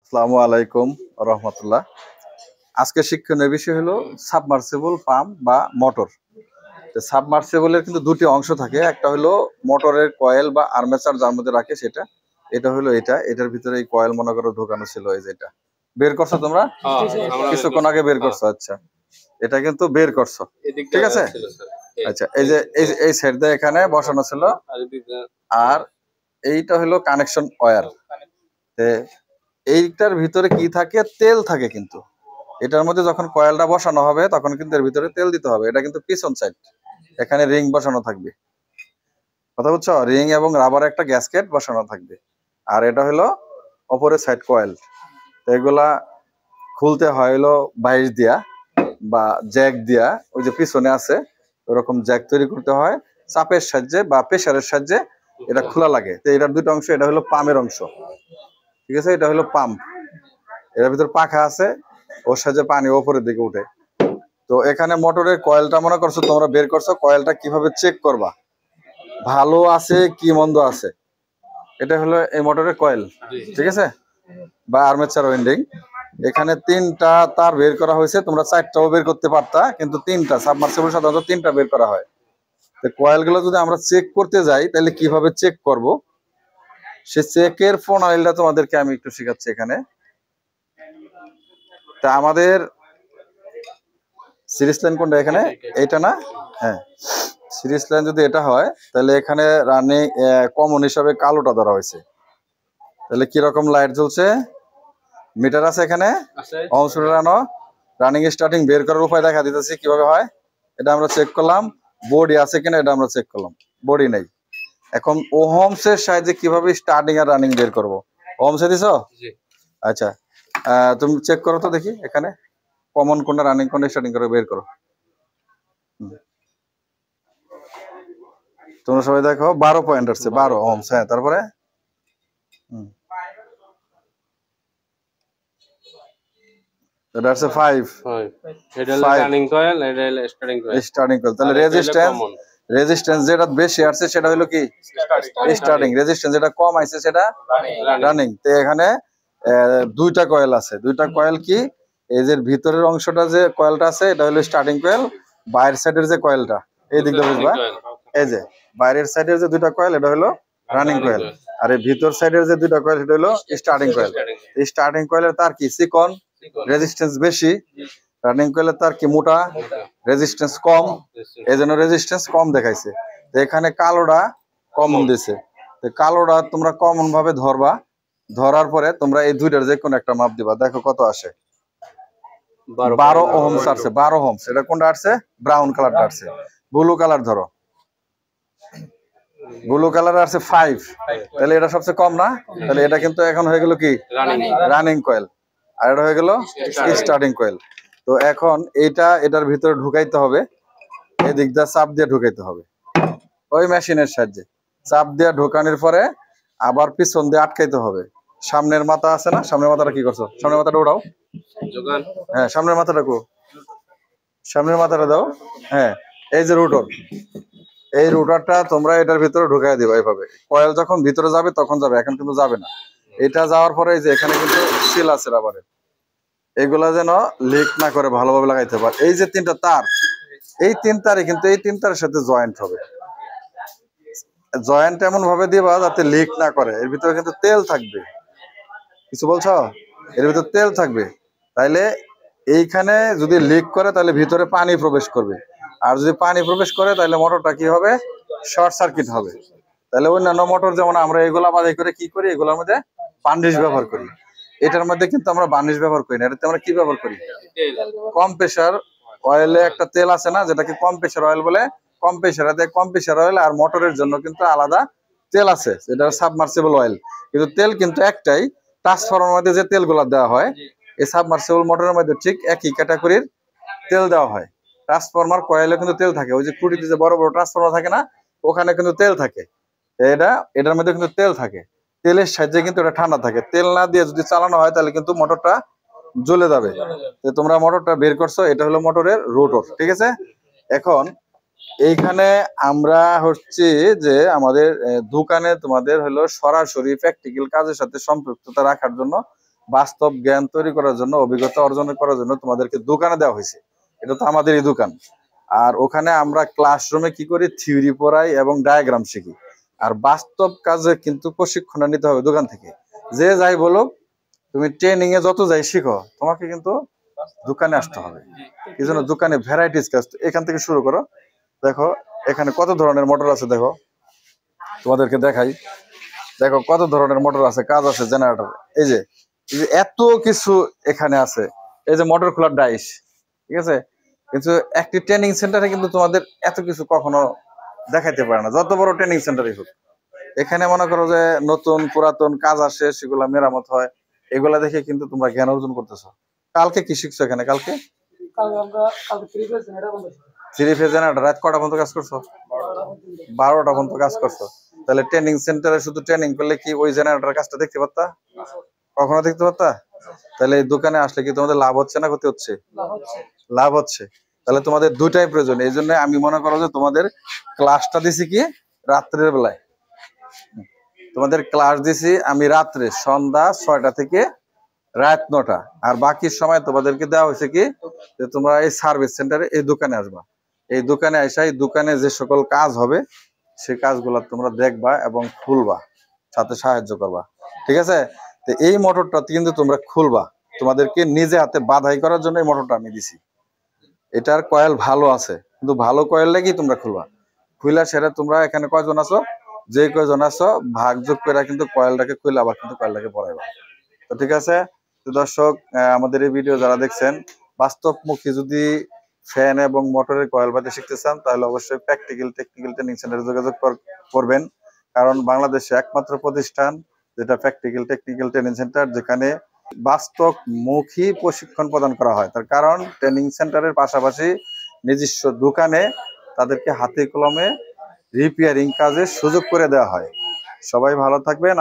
আসসালামু আলাইকুম রহমতুল্লাহ। আজকে শিক্ষণীয় বিষয় হলো সাবমার্সিবল পাম্প বা মোটর। সাবমার্সিবলের কিন্তু দুটি অংশ থাকে, একটা হলো মোটরের কয়েল বা আর্মেচার যার মধ্যে রাখে সেটা, এটা হলো এটার ভিতরে এই কয়েল মনে করো ঢোকানো ছিল, এই যে এটা বের করছো তোমরা কিছুক্ষণ আগে বের করছো। আচ্ছা, এটা কিন্তু বের করছো, ঠিক আছে। আচ্ছা, এই সাইড দিয়ে এখানে বসানো ছিল, আর এইটা হলো কানেকশন ওয়্যার। এইটার ভিতরে কি থাকে? তেল থাকে। কিন্তু এটার মধ্যে যখন কয়েলটা বসানো হবে তখন কিন্তু এর ভিতরে তেল দিতে হবে। এটা কিন্তু পিছন সাইড, এখানে রিং বসানো থাকবে, কথা বুঝছো? রিং এবং রাবার একটা গ্যাসকেট বসানো থাকবে। আর এটা হলো অপরের সাইড কয়েল। এগুলা খুলতে হয় হলো বাইশ দিয়া বা জ্যাক দিয়া, ওই যে পিছনে আছে ওরকম জ্যাক তৈরি করতে হয়, চাপের সাহায্যে বা প্রেসারের সাহায্যে এটা খোলা লাগে। তো এটার দুটো অংশ, এটা হলো পাম্পের অংশ, ঠিক আছে। এটা হলো পাম্প, এর ভিতর পাখা আছে, ওর সাহায্যে পানি ওপরের দিকে উঠে। তো এখানে মোটরের কয়েলটা মনে করছো তোমরা বের করছো, কয়েলটা কিভাবে চেক করবা ভালো আছে কি মন্দ আছে, এটা হলো এই মোটরের কয়েল, ঠিক আছে, বা আর্মেচার ওয়াইন্ডিং। এখানে তিনটা তার বের করা হয়েছে, তোমরা চারটাও বের করতে পারতা, কিন্তু তিনটা সাবমার্সিবল সাধারণত তিনটা বের করা হয়। তো কয়েল গুলো যদি আমরা চেক করতে যাই তাহলে কিভাবে চেক করব, সে চেকের প্রণালীটা তোমাদেরকে আমি একটু শেখাচ্ছি এখানে। তা আমাদের সিরিজ লাইন কোনটা? এখানে এইটা না? হ্যাঁ, সিরিজ লাইন যদি এটা হয় তাহলে এখানে রানিং কমন হিসাবে কালোটা ধরা হয়েছে। তাহলে কিরকম লাইট জ্বলছে? মিটার আছে এখানে, ওহমস মিটার আনো, রানিং স্টার্টিং বের করার উপায় দেখা দিতেছি কিভাবে হয়। এটা আমরা চেক করলাম, বডি আছে কিনা এটা আমরা চেক করলাম, বডি নেই। এখন ওহমসের সাহায্যে কিভাবে স্টার্টিং আর রানিং বের করব? ওহমসে দিছো? আচ্ছা, তুমি চেক করো তো দেখি এখানে কমন কোনটা, রানিং কোনটা, স্টার্টিং করে বের করো। তোমরা সবাই দেখো 12 পয়েন্ট আসছে, 12 ওহমস। হ্যাঁ, তারপরে এটা আছে 5, এটা হলো রানিং কয়েল, এটা হলো স্টার্টিং কয়েল। Starting coil. তাহলে রেজিস্ট্যান্স যেটা বেশি আসছে সেটা হলো কি? স্টার্টিং। রেজিস্ট্যান্স যেটা কম আইছে সেটা রানিং। তো এখানে দুইটা কয়েল আছে, দুইটা কয়েল কি? এই যে ভিতরের অংশটা যে কয়েলটা আছে এটা হলো স্টার্টিং কয়েল, বাইরের সাইডের যে কয়েলটা এই দিক দিয়ে বুঝবা, এই যে বাইরের সাইডের যে দুইটা কয়েল এটা হলো রানিং কয়েল, আর এই ভিতর সাইডের যে দুইটা কয়েল সেটা হলো স্টার্টিং কয়েল। এই স্টার্টিং কয়েলের তার কি চিকন, রেজিস্ট্যান্স বেশি, রানিং কয়েলের তার কি মোটা, রেজিস্ট্যান্স কম, এই জন্য রেজিস্ট্যান্স কম দেখাইছে। তো এখানে কালোটা কমন দিছে, তো কালোটা তোমরা কমন ভাবে ধরবা, ধরার পরে তোমরা এই দুইটার যে কোনো একটা মাপ দিবা, দেখো কত আসে। 12 ওহমস আসছে, 12 ওহমস। এটা কোনটা আসছে? ব্রাউন কালারটা আসছে। ব্লু কালার ধরো, ব্লু কালার আসছে 5, তাহলে এটা সবচেয়ে কম না? তাহলে এটা কিন্তু এখন হয়ে গেল কি? রানিং কয়েল, আর এটা হয়ে গেল স্টার্টিং কয়েল। তো এখন এটার ভিতরে ঢুকাইতে হবে, এদিক দিয়ে চাপ দিয়ে ঢুকাইতে হবে ওই মেশিনের সাহায্যে। চাপ দিয়ে ঢোকানোর পরে আবার পিছন দিয়ে আটকাইতে হবে। সামনের মাথা আছে না? সামনের মাথাটা কি করছো? সামনের মাথাটা ওঠাও। হ্যাঁ, সামনের মাথাটা কো, সামনের মাথাটা দাও। হ্যাঁ, এই যে রোটর, এই রোটারটা তোমরা এটার ভিতরে ঢুকাই দিবা এইভাবে। কয়েল যখন ভিতরে যাবে তখন যাবে, এখন কিন্তু যাবে না। এটা যাওয়ার পরে এই যে এখানে কিন্তু সিল আছে রাবারের, এগুলা যেন লিক না করে ভালোভাবে লাগাইতে পারে। এই যে তিনটা তার, এই তিন তারে কিন্তু এই তিন তারের সাথে জয়েন্ট হবে। জয়েন্ট এমন ভাবে দিবা যাতে লিক না করে। এর ভিতরে কিন্তু তেল থাকবে, কিছু বলছো? এর ভিতরে তেল থাকবে, তাইলে এইখানে যদি লিক করে তাহলে ভিতরে পানি প্রবেশ করবে, আর যদি পানি প্রবেশ করে তাহলে মোটরটা কি হবে? শর্ট সার্কিট হবে। তাহলে অন্যান্য মোটর যেমন আমরা এগুলা বাছাই করে কি করি, এগুলোর মধ্যে বার্নিশ ব্যবহার করি, এটার মধ্যে কিন্তু আমরা বার্নিশ ব্যবহার করি না। এটাতে আমরা কি ব্যবহার করি? কম প্রেসার অয়েলে একটা তেল আছে না, যেটাকে কম প্রেসার অয়েল বলে। কম প্রেসার অয়েল আর মোটরের জন্য কিন্তু আলাদা তেল আছে, যেটা সাবমার্সিবল অয়েল। কিন্তু তেল কিন্তু একটাই, ট্রান্সফরমার মধ্যে যে তেলগুলো দেওয়া হয় এই সাবমার্সিবল মোটরের মধ্যে ঠিক একই ক্যাটাগরির তেল দেওয়া হয়। ট্রান্সফরমার কয়েলে কিন্তু তেল থাকে, ওই যে খুঁটিতে যে বড় বড় ট্রান্সফরমার থাকে না, ওখানে কিন্তু তেল থাকে। এটার মধ্যে কিন্তু তেল থাকে, তেলের সাহায্যে কিন্তু এটা ঠান্ডা থাকে। তেল না দিয়ে যদি চালানো হয় তাহলে কিন্তু মোটরটা জ্বলে যাবে। তো তোমরা মোটরটা বের করছো, এটা হলো মোটরের রোটর, ঠিক আছে। এখন এইখানে আমরা হচ্ছে যে আমাদের দোকানে তোমাদের হলো সরাসরি প্র্যাকটিক্যাল কাজের সাথে সম্পৃক্ততা রাখার জন্য বাস্তব জ্ঞান তৈরি করার জন্য, অভিজ্ঞতা অর্জন করার জন্য তোমাদেরকে দোকানে দেওয়া হয়েছে। এটা তো আমাদেরই দোকান। আর ওখানে আমরা ক্লাসরুমে কি করি, থিওরি পড়াই এবং ডায়াগ্রাম শিখি। আর বাস্তব কাজে কিন্তু প্রশিক্ষণ নিতে হবে দোকান থেকে। যে যাই বলো, তুমি ট্রেনিং এ যত যাই শিখো, তোমাকে কিন্তু দোকানে আসতে হবে। এই জন্য দোকানে ভ্যারাইটিস কাজ, এখান থেকে শুরু করো। দেখো এখানে কত ধরনের মোটর আছে, দেখো তোমাদেরকে দেখাই। দেখো কত ধরনের মোটর আছে, কাজ আছে জেনারেটর। এই যে এত কিছু এখানে আছে। এই যে মোটর খোলার ডাইস, ঠিক আছে। কিন্তু একটি ট্রেনিং সেন্টারে কিন্তু তোমাদের এত কিছু কখনো দেখাইতে পারে না, যত বড় ট্রেনিং সেন্টারই হোক। এখানে মনে করো যে নতুন পুরাতন কাজ আসে, সেগুলা মেরামত হয়, এগুলা দেখে কিন্তু তোমরা জ্ঞান অর্জন করতেছো। কালকে কি শিখছো এখানে? কালকে থ্রি ফেজ জেনারেটর রাত কটা পর্যন্ত কাজ করছো? 12টা পর্যন্ত কাজ করছো। তাহলে ট্রেনিং সেন্টারে শুধু ট্রেনিং করলে কি ওই জেনারেটরের কাজটা দেখতে পারতা? কখনো দেখতে পারতা? তাহলে এই দোকানে আসলে কি তোমাদের লাভ হচ্ছে না ক্ষতি হচ্ছে? লাভ হচ্ছে। তাহলে তোমাদের দুইটাই প্রয়োজন। এই জন্য আমি মনে করো যে তোমাদের ক্লাসটা দিছি কি রাত্রের বেলায়। তোমাদের ক্লাস দিছি আমি রাত্রে সন্ধ্যা 6টা থেকে রাত 9টা। আর বাকি সময় তোমাদেরকে দেওয়া হয়েছে কি, যে তোমরা এই সার্ভিস সেন্টারে এই দোকানে আসবা। এই দোকানে আসা, এই দোকানে যে সকল কাজ হবে সেই কাজগুলো তোমরা দেখবা এবং খুলবা, সাথে সাহায্য করবা, ঠিক আছে। তো এই মোটরটা কিন্তু তোমরা খুলবা, তোমাদেরকে নিজে হাতে বাধাই করার জন্য এই মোটরটা আমি দিছি। এটার কয়েল ভালো আছে, কিন্তু ভালো কয়েল লাগি তোমরা খুলবা। খুইলা সেরে তোমরা এখানে কয়জন আছো, যে কয়জন আছো ভাগ যোগ করে কিন্তু কয়েলটাকে খুলে আবার কিন্তু কয়েলটাকে পরাইবা। তো ঠিক আছে। তো দর্শক, আমাদের এই ভিডিও যারা দেখছেন, বাস্তবমুখী যদি ফ্যান এবং মোটরের কয়েল বাঁধতে শিখতে চান, তাহলে অবশ্যই প্র্যাকটিক্যাল টেকনিক্যাল ট্রেনিং সেন্টারে যোগাযোগ করবেন। কারণ বাংলাদেশে একমাত্র প্রতিষ্ঠান যেটা প্র্যাকটিক্যাল টেকনিক্যাল ট্রেনিং সেন্টার, যেখানে বাস্তবমুখী প্রশিক্ষণ প্রদান করা হয়। তার কারণ ট্রেনিং সেন্টারের পাশাপাশি নিজস্ব দোকানে তাদেরকে হাতে কলমে রিপেয়ারিং কাজের সুযোগ করে দেওয়া হয়। সবাই ভালো থাকবেন।